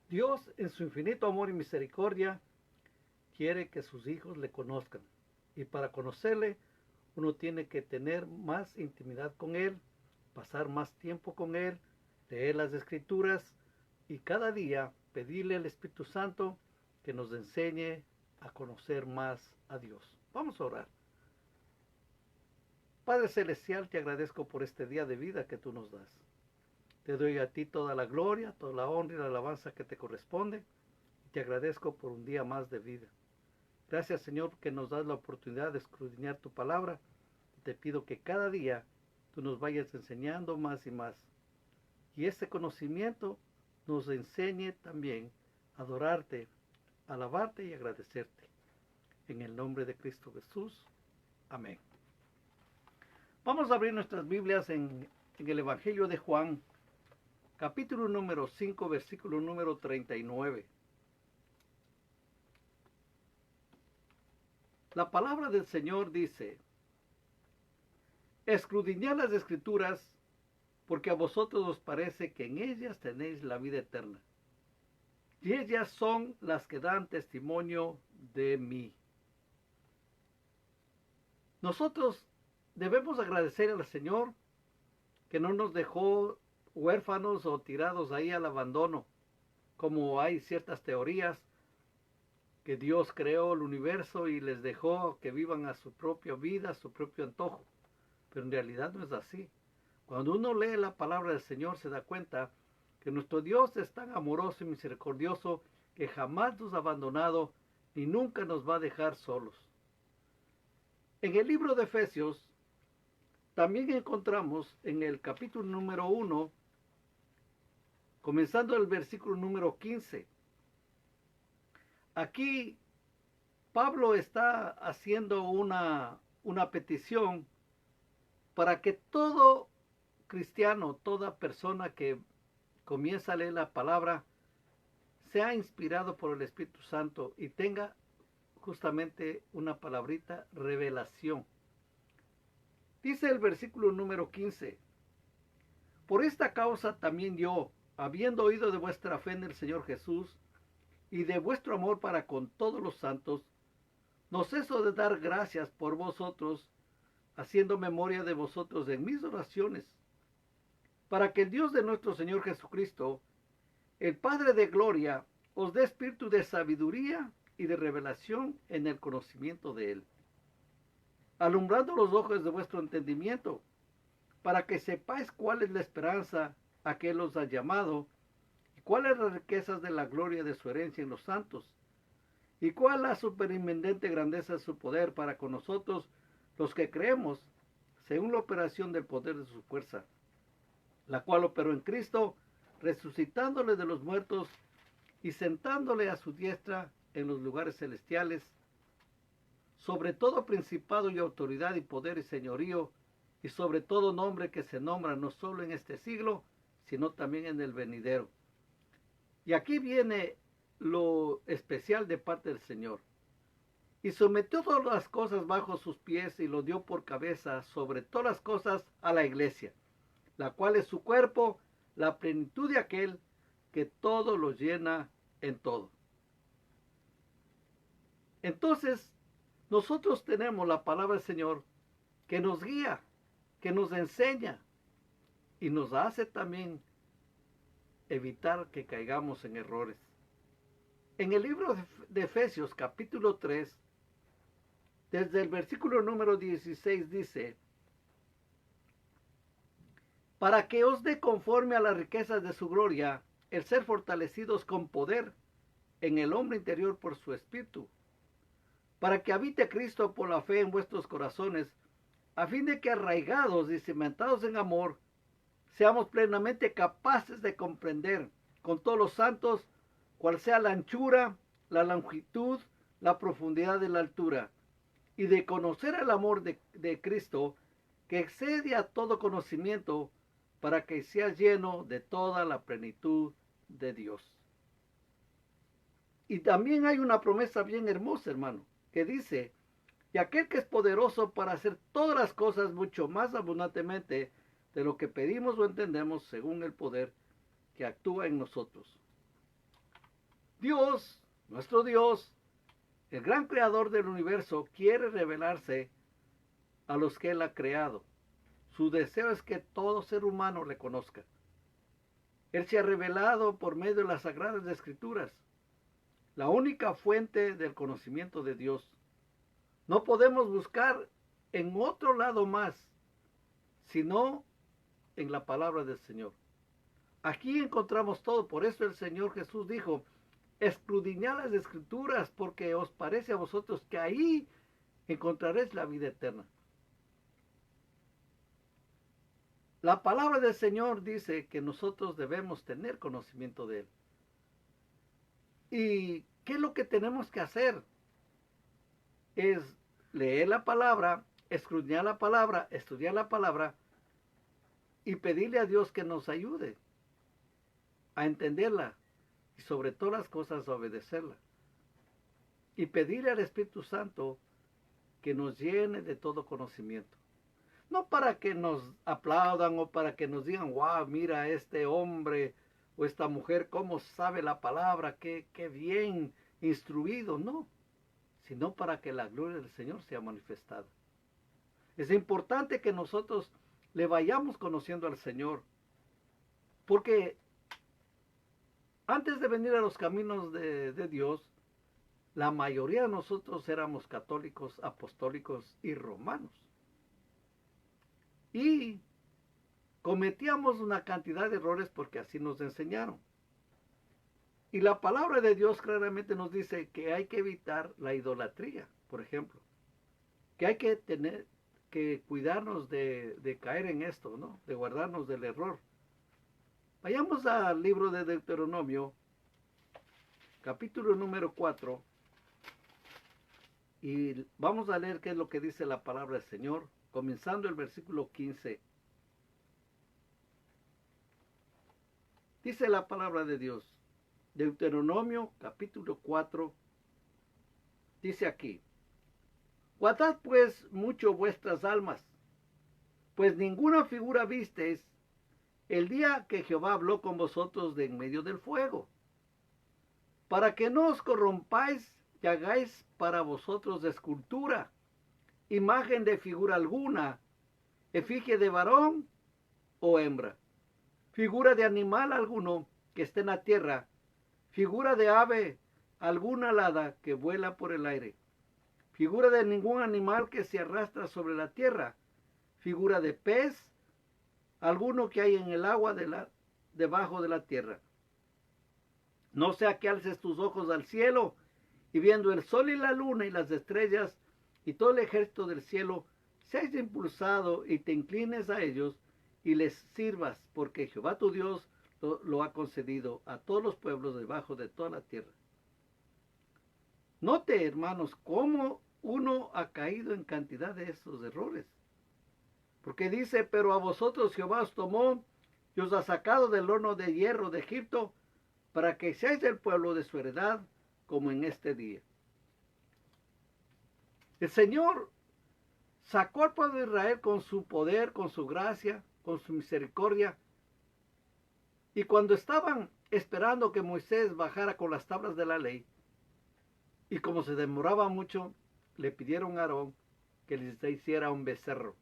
Dios, en su infinito amor y misericordia, quiere que sus hijos le conozcan. Y para conocerle, uno tiene que tener más intimidad con Él, pasar más tiempo con Él, leer las Escrituras y cada día pedirle al Espíritu Santo que nos enseñe a conocer más a Dios. Vamos a orar. Padre Celestial, te agradezco por este día de vida que tú nos das. Te doy a ti toda la gloria, toda la honra y la alabanza que te corresponde. Y te agradezco por un día más de vida. Gracias, Señor, que nos das la oportunidad de escudriñar tu palabra. Te pido que cada día tú nos vayas enseñando más y más. Y este conocimiento nos enseñe también a adorarte, a alabarte y agradecerte. En el nombre de Cristo Jesús. Amén. Vamos a abrir nuestras Biblias en el Evangelio de Juan, capítulo número 5, versículo número 39. La palabra del Señor dice: escudriñad las Escrituras, porque a vosotros os parece que en ellas tenéis la vida eterna. Y ellas son las que dan testimonio de mí. Nosotros debemos agradecer al Señor que no nos dejó huérfanos o tirados ahí al abandono, como hay ciertas teorías que Dios creó el universo y les dejó que vivan a su propia vida, a su propio antojo. Pero en realidad no es así. Cuando uno lee la palabra del Señor se da cuenta que nuestro Dios es tan amoroso y misericordioso que jamás nos ha abandonado ni nunca nos va a dejar solos. En el libro de Efesios también encontramos en el capítulo número 1, comenzando el versículo número 15. Aquí Pablo está haciendo una petición para que todo cristiano, toda persona que comienza a leer la palabra, sea inspirado por el Espíritu Santo y tenga justamente una palabrita, revelación. Dice el versículo número 15: por esta causa también yo, habiendo oído de vuestra fe en el Señor Jesús y de vuestro amor para con todos los santos, no ceso de dar gracias por vosotros, haciendo memoria de vosotros en mis oraciones, para que el Dios de nuestro Señor Jesucristo, el Padre de gloria, os dé espíritu de sabiduría y de revelación en el conocimiento de Él, alumbrando los ojos de vuestro entendimiento, para que sepáis cuál es la esperanza a que Él os ha llamado, y cuáles las riquezas de la gloria de su herencia en los santos, y cuál la superinminente grandeza de su poder para con nosotros, los que creemos, según la operación del poder de su fuerza, la cual operó en Cristo, resucitándole de los muertos y sentándole a su diestra en los lugares celestiales, sobre todo principado y autoridad y poder y señorío, y sobre todo nombre que se nombra no solo en este siglo, sino también en el venidero. Y aquí viene lo especial de parte del Señor. Y sometió todas las cosas bajo sus pies y lo dio por cabeza sobre todas las cosas a la iglesia, la cual es su cuerpo, la plenitud de aquel que todo lo llena en todo. Entonces, nosotros tenemos la palabra del Señor que nos guía, que nos enseña y nos hace también evitar que caigamos en errores. En el libro de Efesios capítulo 3, desde el versículo número 16 dice: para que os dé conforme a las riquezas de su gloria el ser fortalecidos con poder en el hombre interior por su espíritu, para que habite Cristo por la fe en vuestros corazones, a fin de que arraigados y cimentados en amor, seamos plenamente capaces de comprender con todos los santos cuál sea la anchura, la longitud, la profundidad de la altura, y de conocer el amor de Cristo, que excede a todo conocimiento, para que seas lleno de toda la plenitud de Dios. Y también hay una promesa bien hermosa, hermano, que dice: y aquel que es poderoso para hacer todas las cosas mucho más abundantemente de lo que pedimos o entendemos, según el poder que actúa en nosotros. Dios, nuestro Dios, el gran creador del universo, quiere revelarse a los que Él ha creado. Su deseo es que todo ser humano le conozca. Él se ha revelado por medio de las Sagradas Escrituras, la única fuente del conocimiento de Dios. No podemos buscar en otro lado más, sino en la palabra del Señor. Aquí encontramos todo. Por eso el Señor Jesús dijo: escudriñad las Escrituras, porque os parece a vosotros que ahí encontraréis la vida eterna. La palabra del Señor dice que nosotros debemos tener conocimiento de Él. ¿Y qué es lo que tenemos que hacer? Es leer la palabra, escudriñar la palabra, estudiar la palabra y pedirle a Dios que nos ayude a entenderla y sobre todas las cosas a obedecerla. Y pedirle al Espíritu Santo que nos llene de todo conocimiento. No para que nos aplaudan o para que nos digan: wow, mira este hombre o esta mujer cómo sabe la palabra, qué bien instruido, no, sino para que la gloria del Señor sea manifestada. Es importante que nosotros le vayamos conociendo al Señor, porque antes de venir a los caminos de Dios, la mayoría de nosotros éramos católicos, apostólicos y romanos. Y cometíamos una cantidad de errores porque así nos enseñaron. Y la palabra de Dios claramente nos dice que hay que evitar la idolatría, por ejemplo. Que hay que cuidarnos de caer en esto, ¿no? De guardarnos del error. Vayamos al libro de Deuteronomio, capítulo número 4, y vamos a leer qué es lo que dice la palabra del Señor, comenzando el versículo 15. Dice la palabra de Dios, Deuteronomio capítulo 4, dice aquí: guardad pues mucho vuestras almas, pues ninguna figura visteis el día que Jehová habló con vosotros de en medio del fuego, para que no os corrompáis y hagáis para vosotros escultura, imagen de figura alguna, efigie de varón o hembra, figura de animal alguno que esté en la tierra, figura de ave alguna alada que vuela por el aire, figura de ningún animal que se arrastra sobre la tierra, figura de pez alguno que hay en el agua debajo de la tierra. No sea que alces tus ojos al cielo y viendo el sol y la luna y las estrellas y todo el ejército del cielo, seas impulsado y te inclines a ellos y les sirvas, porque Jehová tu Dios lo ha concedido a todos los pueblos debajo de toda la tierra. Note, hermanos, cómo uno ha caído en cantidad de esos errores. Porque dice: pero a vosotros Jehová os tomó y os ha sacado del horno de hierro de Egipto, para que seáis el pueblo de su heredad, como en este día. El Señor sacó al pueblo de Israel con su poder, con su gracia, con su misericordia. Y cuando estaban esperando que Moisés bajara con las tablas de la ley, y como se demoraba mucho, le pidieron a Aarón que les hiciera un becerro.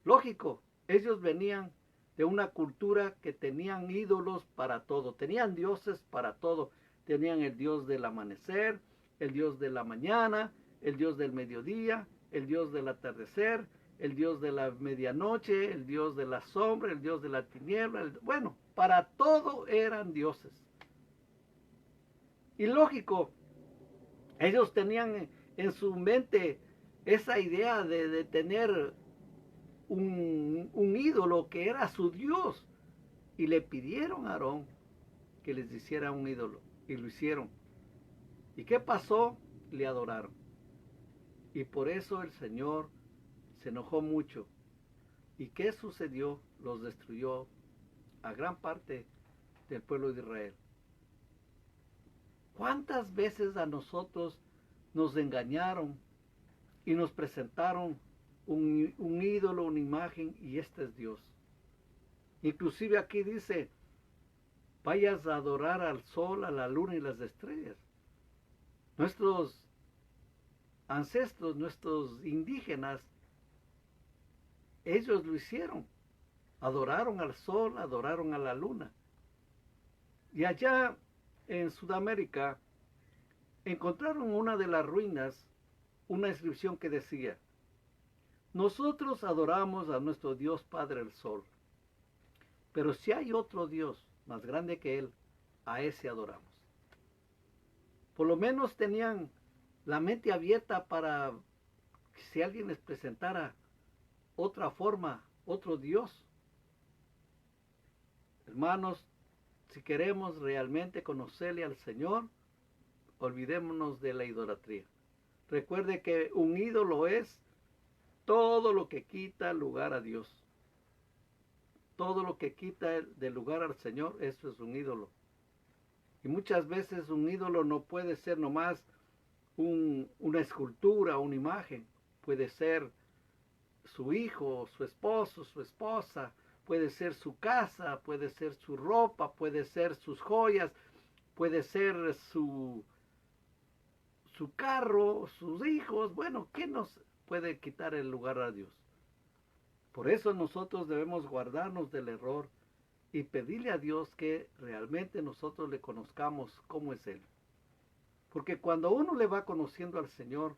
Lógico, ellos venían de una cultura que tenían ídolos para todo, tenían dioses para todo. Tenían el dios del amanecer, el dios de la mañana, el dios del mediodía, el dios del atardecer, el dios de la medianoche, el dios de la sombra, el dios de la tiniebla. Bueno, para todo eran dioses. Y lógico, ellos tenían en su mente esa idea de tener un ídolo que era su Dios, y le pidieron a Aarón que les hiciera un ídolo, y lo hicieron. ¿Y qué pasó? Le adoraron, y por eso el Señor se enojó mucho. ¿Y qué sucedió? Los destruyó a gran parte del pueblo de Israel. ¿Cuántas veces a nosotros nos engañaron y nos presentaron un ídolo, una imagen, y este es Dios? Inclusive aquí dice vayas a adorar al sol, a la luna y las estrellas. Nuestros ancestros, nuestros indígenas, ellos lo hicieron. Adoraron al sol, adoraron a la luna. Y allá en Sudamérica encontraron una de las ruinas una inscripción que decía: nosotros adoramos a nuestro Dios Padre el Sol, pero si hay otro Dios más grande que Él, a ese adoramos. Por lo menos tenían la mente abierta para que si alguien les presentara otra forma, otro Dios. Hermanos, si queremos realmente conocerle al Señor, olvidémonos de la idolatría. Recuerde que un ídolo es todo lo que quita lugar a Dios. Todo lo que quita del lugar al Señor, eso es un ídolo. Y muchas veces un ídolo no puede ser nomás una escultura, una imagen. Puede ser su hijo, su esposo, su esposa, puede ser su casa, puede ser su ropa, puede ser sus joyas, puede ser su carro, sus hijos. Bueno, ¿qué nos puede quitar el lugar a Dios? Por eso nosotros debemos guardarnos del error y pedirle a Dios que realmente nosotros le conozcamos cómo es Él. Porque cuando uno le va conociendo al Señor,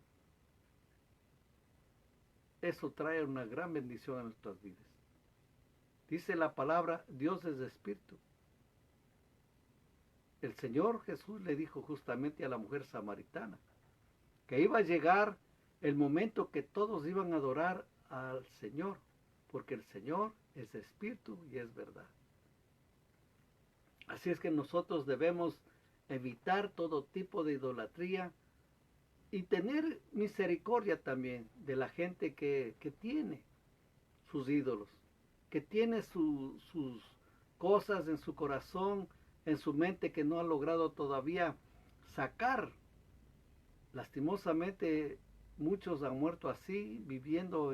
eso trae una gran bendición a nuestras vidas. Dice la palabra, Dios es espíritu. El Señor Jesús le dijo justamente a la mujer samaritana que iba a llegar el momento que todos iban a adorar al Señor, porque el Señor es espíritu y es verdad. Así es que nosotros debemos evitar todo tipo de idolatría y tener misericordia también de la gente que tiene sus ídolos, que tiene sus cosas en su corazón, en su mente, que no ha logrado todavía sacar. Lastimosamente muchos han muerto así, viviendo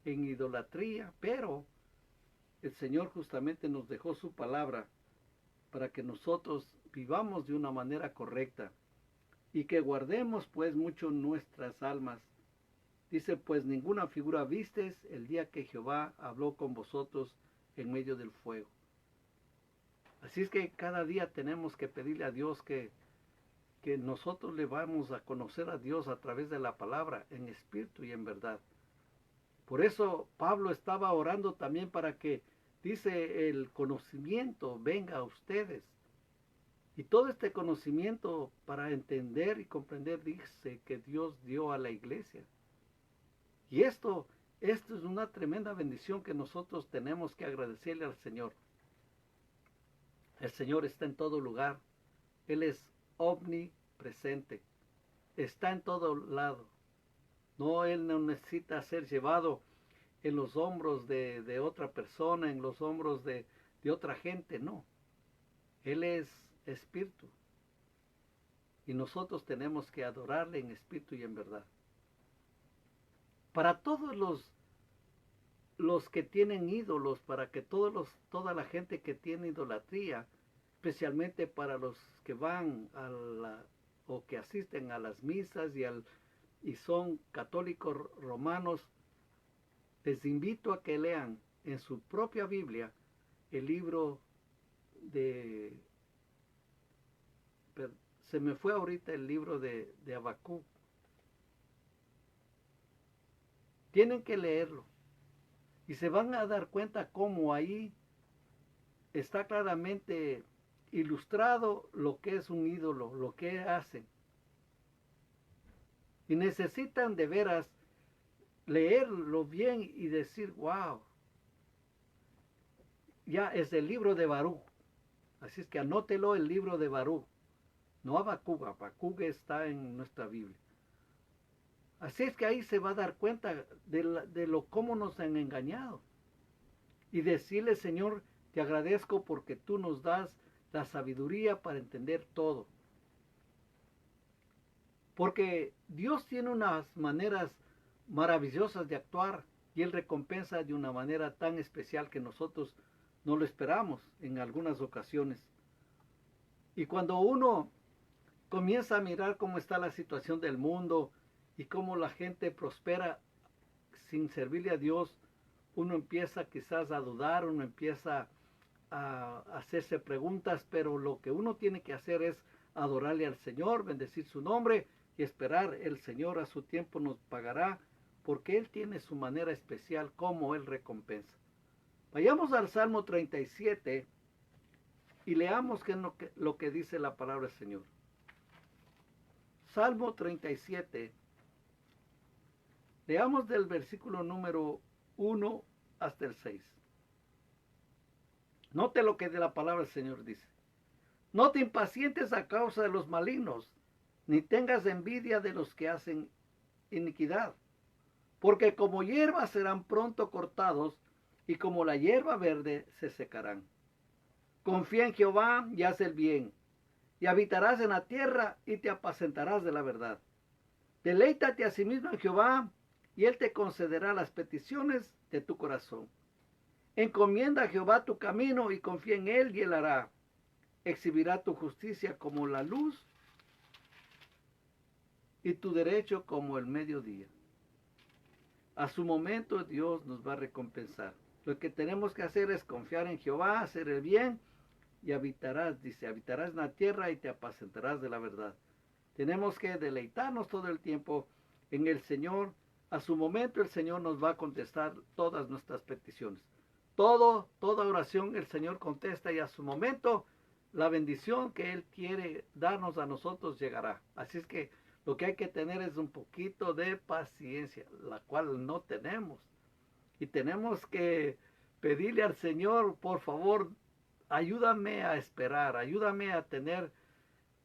en idolatría, pero el Señor justamente nos dejó su palabra para que nosotros vivamos de una manera correcta y que guardemos pues mucho nuestras almas. Dice, pues ninguna figura vistes el día que Jehová habló con vosotros en medio del fuego. Así es que cada día tenemos que pedirle a Dios que nosotros le vamos a conocer a Dios a través de la palabra, en espíritu y en verdad. Por eso Pablo estaba orando también para que, dice, el conocimiento venga a ustedes. Y todo este conocimiento para entender y comprender, dice, que Dios dio a la iglesia. Y esto es una tremenda bendición que nosotros tenemos que agradecerle al Señor. El Señor está en todo lugar. Él es omnipresente. Está en todo lado. No, Él no necesita ser llevado en los hombros de otra persona, en los hombros de otra gente, no. Él es espíritu. Y nosotros tenemos que adorarle en espíritu y en verdad. Para todos los que tienen ídolos, para que toda la gente que tiene idolatría, especialmente para los que van o que asisten a las misas y son católicos romanos, les invito a que lean en su propia Biblia el libro se me fue ahorita el libro de Habacuc. Tienen que leerlo y se van a dar cuenta cómo ahí está claramente ilustrado lo que es un ídolo, lo que hacen. Y necesitan de veras leerlo bien y decir, wow, ya es el libro de Baruch. Así es que anótelo, el libro de Baruch. No Habacuc, Habacuc está en nuestra Biblia. Así es que ahí se va a dar cuenta de lo cómo nos han engañado. Y decirle, Señor, te agradezco porque tú nos das la sabiduría para entender todo. Porque Dios tiene unas maneras maravillosas de actuar y Él recompensa de una manera tan especial que nosotros no lo esperamos en algunas ocasiones. Y cuando uno comienza a mirar cómo está la situación del mundo y cómo la gente prospera sin servirle a Dios, uno empieza quizás a dudar, uno empieza a hacerse preguntas, pero lo que uno tiene que hacer es adorarle al Señor, bendecir su nombre y esperar. El Señor a su tiempo nos pagará, porque Él tiene su manera especial como Él recompensa. Vayamos al Salmo 37 y leamos qué es lo que dice la palabra del Señor. Salmo 37, leamos del versículo número 1 hasta el 6. Note lo que de la palabra del Señor dice. No te impacientes a causa de los malignos, ni tengas envidia de los que hacen iniquidad, porque como hierba serán pronto cortados, y como la hierba verde se secarán. Confía en Jehová y haz el bien, y habitarás en la tierra y te apacentarás de la verdad. Deleítate a sí mismo en Jehová, y Él te concederá las peticiones de tu corazón. Encomienda a Jehová tu camino y confía en Él y Él hará. Exhibirá tu justicia como la luz y tu derecho como el mediodía. A su momento Dios nos va a recompensar. Lo que tenemos que hacer es confiar en Jehová, hacer el bien y habitarás, dice, habitarás en la tierra y te apacentarás de la verdad. Tenemos que deleitarnos todo el tiempo en el Señor. A su momento el Señor nos va a contestar todas nuestras peticiones. Toda oración el Señor contesta y a su momento la bendición que Él quiere darnos a nosotros llegará. Así es que lo que hay que tener es un poquito de paciencia, la cual no tenemos. Y tenemos que pedirle al Señor, por favor, ayúdame a esperar, ayúdame a tener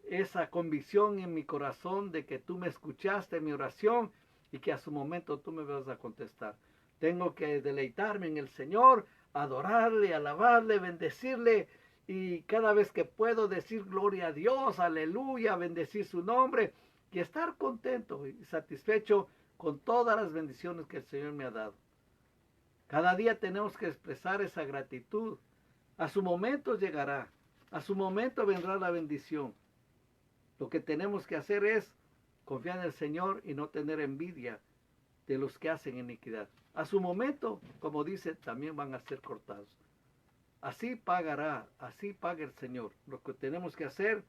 esa convicción en mi corazón de que tú me escuchaste en mi oración y que a su momento tú me vas a contestar. Tengo que deleitarme en el Señor, adorarle, alabarle, bendecirle y cada vez que puedo decir gloria a Dios, aleluya, bendecir su nombre y estar contento y satisfecho con todas las bendiciones que el Señor me ha dado. Cada día tenemos que expresar esa gratitud. A su momento llegará, a su momento vendrá la bendición. Lo que tenemos que hacer es confiar en el Señor y no tener envidia de los que hacen iniquidad. A su momento, como dice, también van a ser cortados. Así pagará, así paga el Señor. Lo que tenemos que hacer,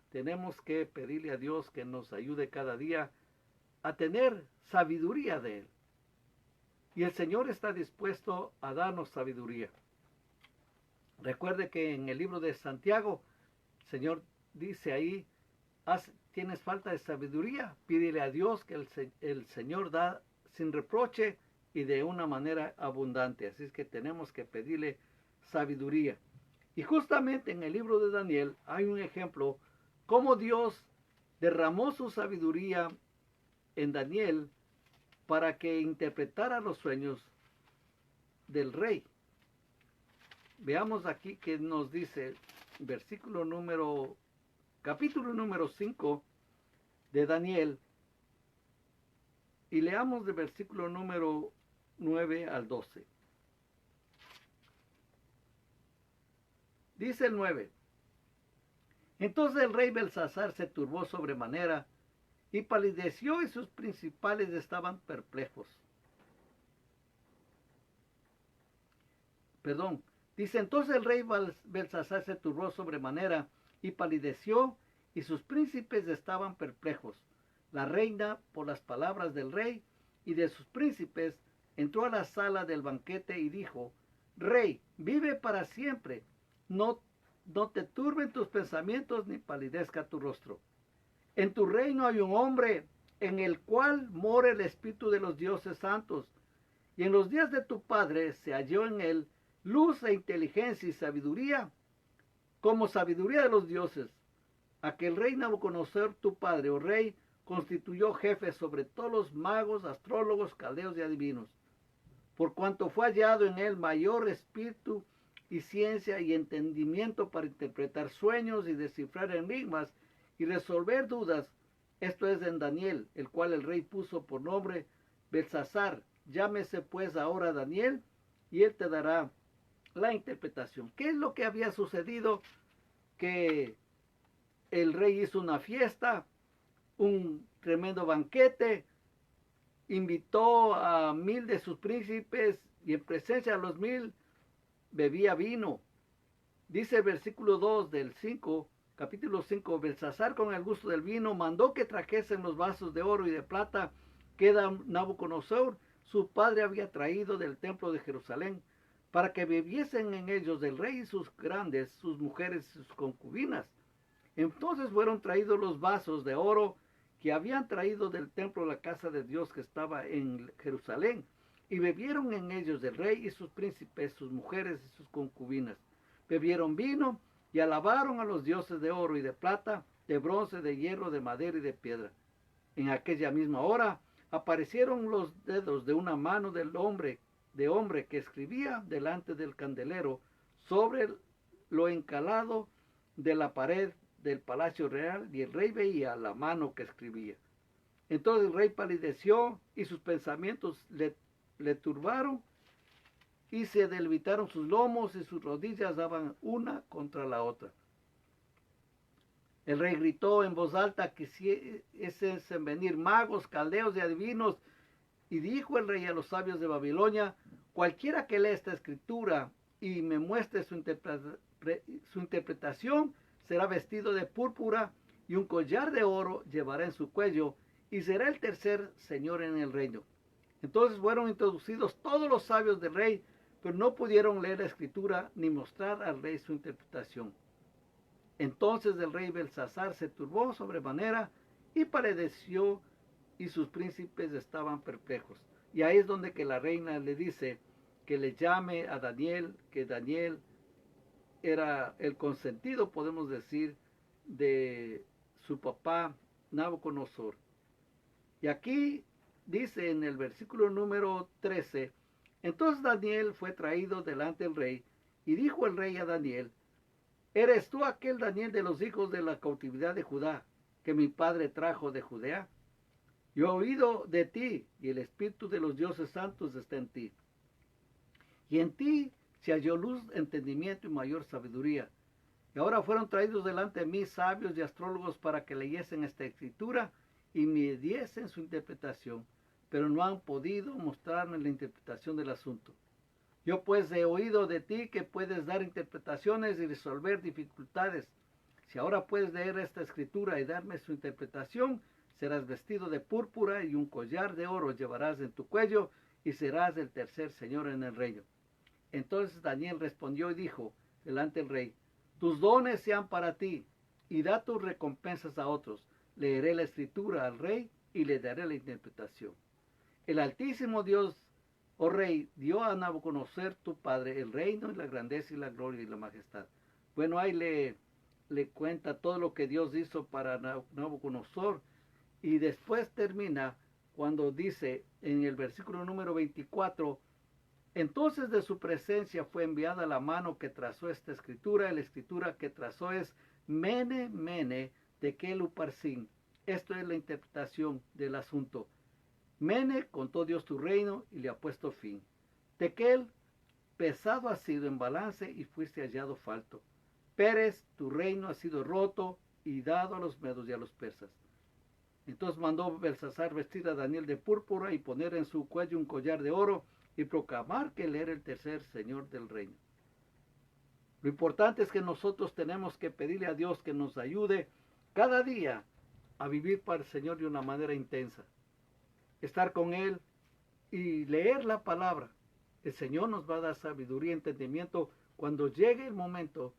tenemos que pedirle a Dios que nos ayude cada día a tener sabiduría de Él. Y el Señor está dispuesto a darnos sabiduría. Recuerde que en el libro de Santiago, el Señor dice ahí, tienes falta de sabiduría, pídele a Dios que el Señor da sin reproche y de una manera abundante. Así es que tenemos que pedirle sabiduría. Y justamente en el libro de Daniel hay un ejemplo cómo Dios derramó su sabiduría en Daniel para que interpretara los sueños del rey. Veamos aquí que nos dice capítulo número 5 de Daniel, y leamos del versículo número 9 al 12. Dice el 9: Entonces el rey Belsasar se turbó sobremanera y palideció, y sus principales estaban perplejos. Dice: entonces el rey Belsasar se turbó sobremanera y palideció, y sus príncipes estaban perplejos. La reina, por las palabras del rey y de sus príncipes, entró a la sala del banquete y dijo: Rey, vive para siempre. No te turben tus pensamientos ni palidezca tu rostro. En tu reino hay un hombre en el cual mora el espíritu de los dioses santos, y en los días de tu padre se halló en él luz e inteligencia y sabiduría, como sabiduría de los dioses. Aquel rey Nabucodonosor, tu padre, oh rey, constituyó jefes sobre todos los magos, astrólogos, caldeos y adivinos, por cuanto fue hallado en él mayor espíritu y ciencia y entendimiento para interpretar sueños y descifrar enigmas y resolver dudas. Esto es en Daniel, el cual el rey puso por nombre Belsasar. Llámese pues ahora Daniel, y él te dará la interpretación. ¿Qué es lo que había sucedido? Que el rey hizo una fiesta, un tremendo banquete, invitó a 1000 de sus príncipes y en presencia de los 1000 bebía vino. Dice el versículo 2 del 5, capítulo 5, Belsasar con el gusto del vino mandó que trajesen los vasos de oro y de plata que Nabucodonosor, su padre, había traído del templo de Jerusalén, para que bebiesen en ellos el rey y sus grandes, sus mujeres y sus concubinas. Entonces fueron traídos los vasos de oro que habían traído del templo de la casa de Dios que estaba en Jerusalén, y bebieron en ellos el rey y sus príncipes, sus mujeres y sus concubinas. Bebieron vino y alabaron a los dioses de oro y de plata, de bronce, de hierro, de madera y de piedra. En aquella misma hora aparecieron los dedos de una mano del hombre que escribía delante del candelero sobre lo encalado de la pared del palacio real, y el rey veía la mano que escribía. Entonces el rey palideció y sus pensamientos le turbaron, y se debilitaron sus lomos y sus rodillas daban una contra la otra. El rey gritó en voz alta que hiciesen venir magos, caldeos y adivinos, y dijo el rey a los sabios de Babilonia: cualquiera que lea esta escritura y me muestre su interpretación, será vestido de púrpura y un collar de oro llevará en su cuello, y será el tercer señor en el reino. Entonces fueron introducidos todos los sabios del rey, pero no pudieron leer la escritura ni mostrar al rey su interpretación. Entonces el rey Belsasar se turbó sobremanera y palideció, y sus príncipes estaban perplejos. Y ahí es donde que la reina le dice que le llame a Daniel, que Daniel era el consentido, podemos decir, de su papá Nabucodonosor. Y aquí dice en el versículo número 13, entonces Daniel fue traído delante del rey, y dijo el rey a Daniel: ¿eres tú aquel Daniel de los hijos de la cautividad de Judá, que mi padre trajo de Judea? Yo he oído de ti, y el espíritu de los dioses santos está en ti. Y en ti se halló luz, entendimiento y mayor sabiduría. Y ahora fueron traídos delante de mí sabios y astrólogos para que leyesen esta escritura y me diesen su interpretación, pero no han podido mostrarme la interpretación del asunto. Yo pues he oído de ti que puedes dar interpretaciones y resolver dificultades. Si ahora puedes leer esta escritura y darme su interpretación, serás vestido de púrpura y un collar de oro llevarás en tu cuello, y serás el tercer señor en el reino. Entonces Daniel respondió y dijo delante del rey: tus dones sean para ti, y da tus recompensas a otros. Leeré la escritura al rey y le daré la interpretación. El Altísimo Dios, oh rey, dio a Nabucodonosor tu padre el reino y la grandeza y la gloria y la majestad. Bueno, ahí le cuenta todo lo que Dios hizo para Nabucodonosor, y después termina cuando dice en el versículo número 24, entonces de su presencia fue enviada la mano que trazó esta escritura. La escritura que trazó es Mene, Mene, Tekel Uparsin. Esto es la interpretación del asunto. Mene, contó Dios tu reino y le ha puesto fin. Tekel, pesado has sido en balance y fuiste hallado falto. Pérez, tu reino ha sido roto y dado a los medos y a los persas. Entonces mandó Belsasar vestir a Daniel de púrpura y poner en su cuello un collar de oro y proclamar que él era el tercer señor del reino. Lo importante es que nosotros tenemos que pedirle a Dios que nos ayude cada día a vivir para el Señor de una manera intensa. Estar con Él y leer la palabra. El Señor nos va a dar sabiduría y entendimiento cuando llegue el momento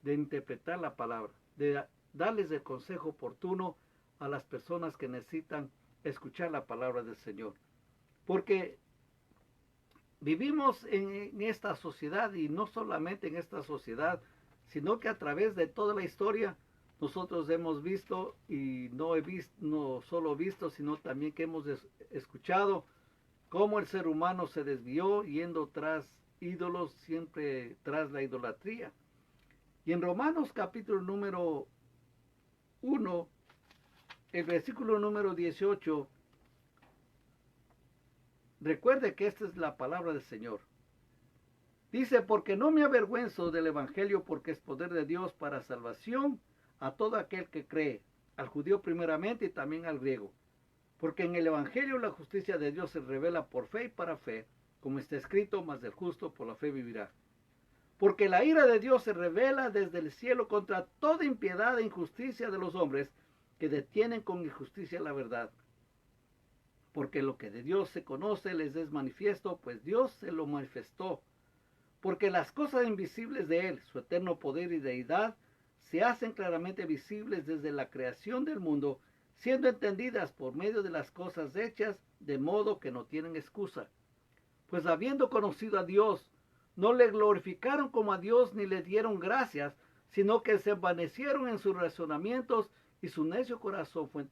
de interpretar la palabra, de darles el consejo oportuno a las personas que necesitan escuchar la palabra del Señor. Porque vivimos en esta sociedad, y no solamente en esta sociedad, sino que a través de toda la historia nosotros hemos visto, y no solo visto, sino también que hemos escuchado cómo el ser humano se desvió yendo tras ídolos, siempre tras la idolatría. Y en Romanos capítulo número 1, el versículo número 18, recuerde que esta es la palabra del Señor. Dice: porque no me avergüenzo del evangelio, porque es poder de Dios para salvación a todo aquel que cree, al judío primeramente y también al griego. Porque en el Evangelio la justicia de Dios se revela por fe y para fe, como está escrito, mas el justo por la fe vivirá. Porque la ira de Dios se revela desde el cielo contra toda impiedad e injusticia de los hombres que detienen con injusticia la verdad. Porque lo que de Dios se conoce les es manifiesto, pues Dios se lo manifestó. Porque las cosas invisibles de Él, su eterno poder y deidad, se hacen claramente visibles desde la creación del mundo, siendo entendidas por medio de las cosas hechas, de modo que no tienen excusa. Pues habiendo conocido a Dios, no le glorificaron como a Dios ni le dieron gracias, sino que se envanecieron en sus razonamientos y su necio corazón fue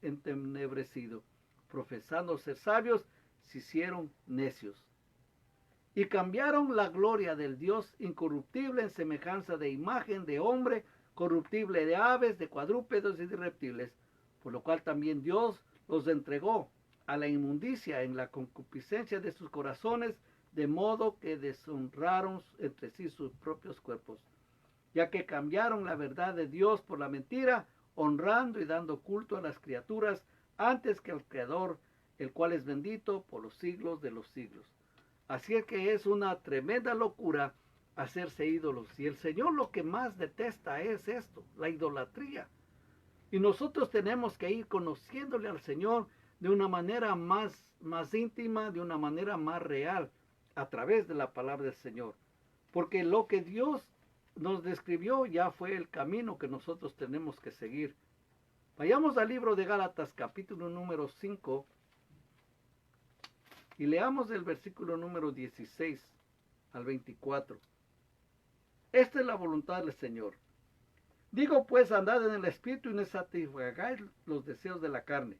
entenebrecido. Profesando ser sabios, se hicieron necios. Y cambiaron la gloria del Dios incorruptible en semejanza de imagen de hombre, corruptible de aves, de cuadrúpedos y de reptiles, por lo cual también Dios los entregó a la inmundicia en la concupiscencia de sus corazones, de modo que deshonraron entre sí sus propios cuerpos, ya que cambiaron la verdad de Dios por la mentira, honrando y dando culto a las criaturas antes que al Creador, el cual es bendito por los siglos de los siglos. Así es que es una tremenda locura hacerse ídolos. Y el Señor lo que más detesta es esto, la idolatría. Y nosotros tenemos que ir conociéndole al Señor de una manera más íntima, de una manera más real, a través de la palabra del Señor. Porque lo que Dios nos describió ya fue el camino que nosotros tenemos que seguir. Vayamos al libro de Gálatas, capítulo número 5, y leamos el versículo número 16 al 24. Esta es la voluntad del Señor. Digo pues, andad en el Espíritu y no satisfagáis los deseos de la carne.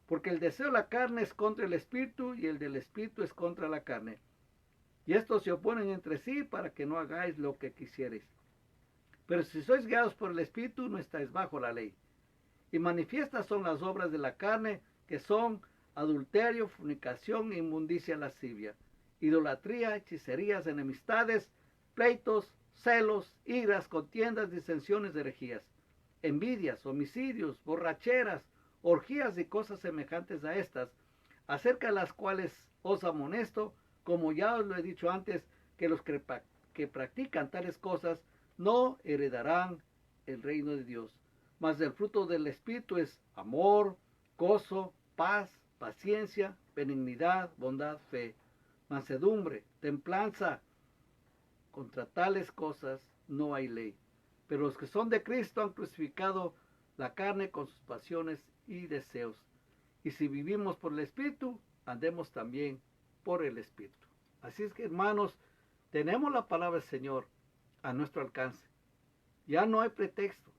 Porque el deseo de la carne es contra el Espíritu y el del Espíritu es contra la carne. Y estos se oponen entre sí para que no hagáis lo que quisierais. Pero si sois guiados por el Espíritu, no estáis bajo la ley. Y manifiestas son las obras de la carne, que son adulterio, fornicación, inmundicia, lascivia, idolatría, hechicerías, enemistades, pleitos, celos, iras, contiendas, disensiones, herejías, envidias, homicidios, borracheras, orgías y cosas semejantes a estas, acerca de las cuales os amonesto, como ya os lo he dicho antes, que los que practican tales cosas no heredarán el reino de Dios. Mas el fruto del Espíritu es amor, gozo, paz, paciencia, benignidad, bondad, fe, mansedumbre, templanza. Contra tales cosas no hay ley. Pero los que son de Cristo han crucificado la carne con sus pasiones y deseos. Y si vivimos por el Espíritu, andemos también por el Espíritu. Así es que, hermanos, tenemos la palabra del Señor a nuestro alcance. Ya no hay pretexto.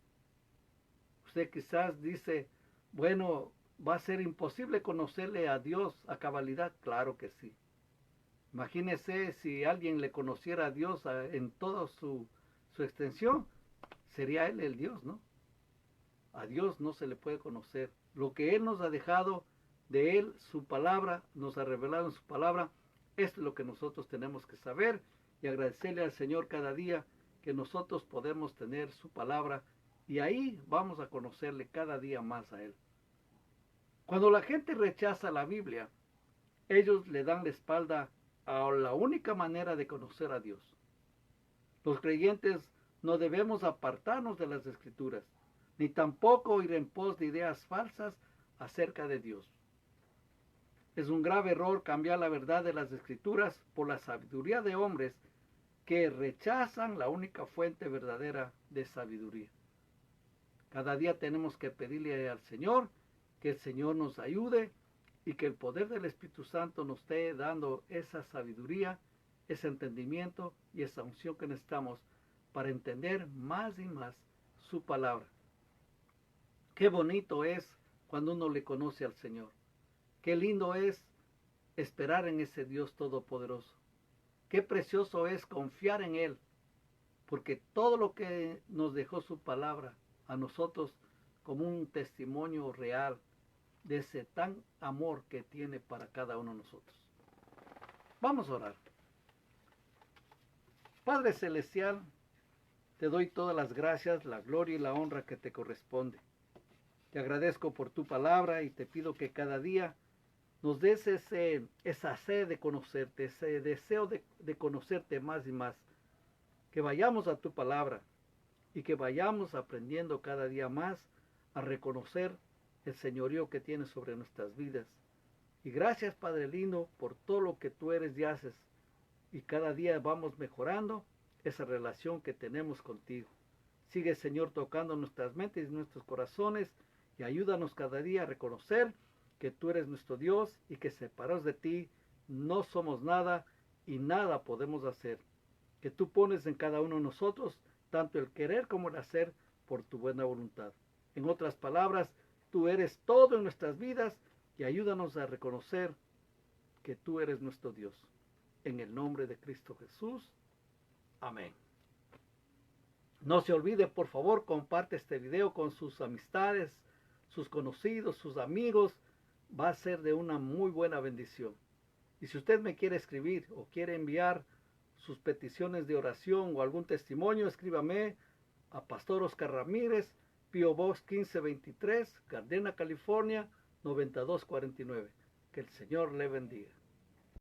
Usted quizás dice, bueno, va a ser imposible conocerle a Dios a cabalidad. Claro que sí. Imagínese si alguien le conociera a Dios en toda su extensión, sería Él el Dios, ¿no? A Dios no se le puede conocer. Lo que Él nos ha dejado de Él, su palabra, nos ha revelado en su palabra, esto es lo que nosotros tenemos que saber y agradecerle al Señor cada día que nosotros podemos tener su palabra y ahí vamos a conocerle cada día más a Él. Cuando la gente rechaza la Biblia, ellos le dan la espalda a la única manera de conocer a Dios. Los creyentes no debemos apartarnos de las Escrituras, ni tampoco ir en pos de ideas falsas acerca de Dios. Es un grave error cambiar la verdad de las Escrituras por la sabiduría de hombres que rechazan la única fuente verdadera de sabiduría. Cada día tenemos que pedirle al Señor que el Señor nos ayude y que el poder del Espíritu Santo nos esté dando esa sabiduría, ese entendimiento y esa unción que necesitamos para entender más y más su palabra. Qué bonito es cuando uno le conoce al Señor. Qué lindo es esperar en ese Dios todopoderoso. Qué precioso es confiar en Él, porque todo lo que nos dejó su palabra a nosotros como un testimonio real de ese tan amor que tiene para cada uno de nosotros. Vamos a orar. Padre Celestial, Te doy todas las gracias, la gloria y la honra que te corresponde. Te agradezco por tu palabra y te pido que cada día nos des esa sed de conocerte, ese deseo de conocerte más y más. Que vayamos a tu palabra y que vayamos aprendiendo cada día más a reconocer el señorío que tienes sobre nuestras vidas. Y gracias, Padre lindo, por todo lo que tú eres y haces. Y cada día vamos mejorando esa relación que tenemos contigo. Sigue, Señor, tocando nuestras mentes y nuestros corazones y ayúdanos cada día a reconocer que tú eres nuestro Dios y que separados de ti no somos nada y nada podemos hacer. Que tú pones en cada uno de nosotros tanto el querer como el hacer por tu buena voluntad. En otras palabras, tú eres todo en nuestras vidas y ayúdanos a reconocer que tú eres nuestro Dios. En el nombre de Cristo Jesús. Amén. No se olvide, por favor, comparte este video con sus amistades, sus conocidos, sus amigos. Va a ser de una muy buena bendición. Y si usted me quiere escribir o quiere enviar sus peticiones de oración o algún testimonio, escríbame a Pastor Oscar Ramírez, P.O. Box 1523, Gardena, California, 9249. Que el Señor le bendiga.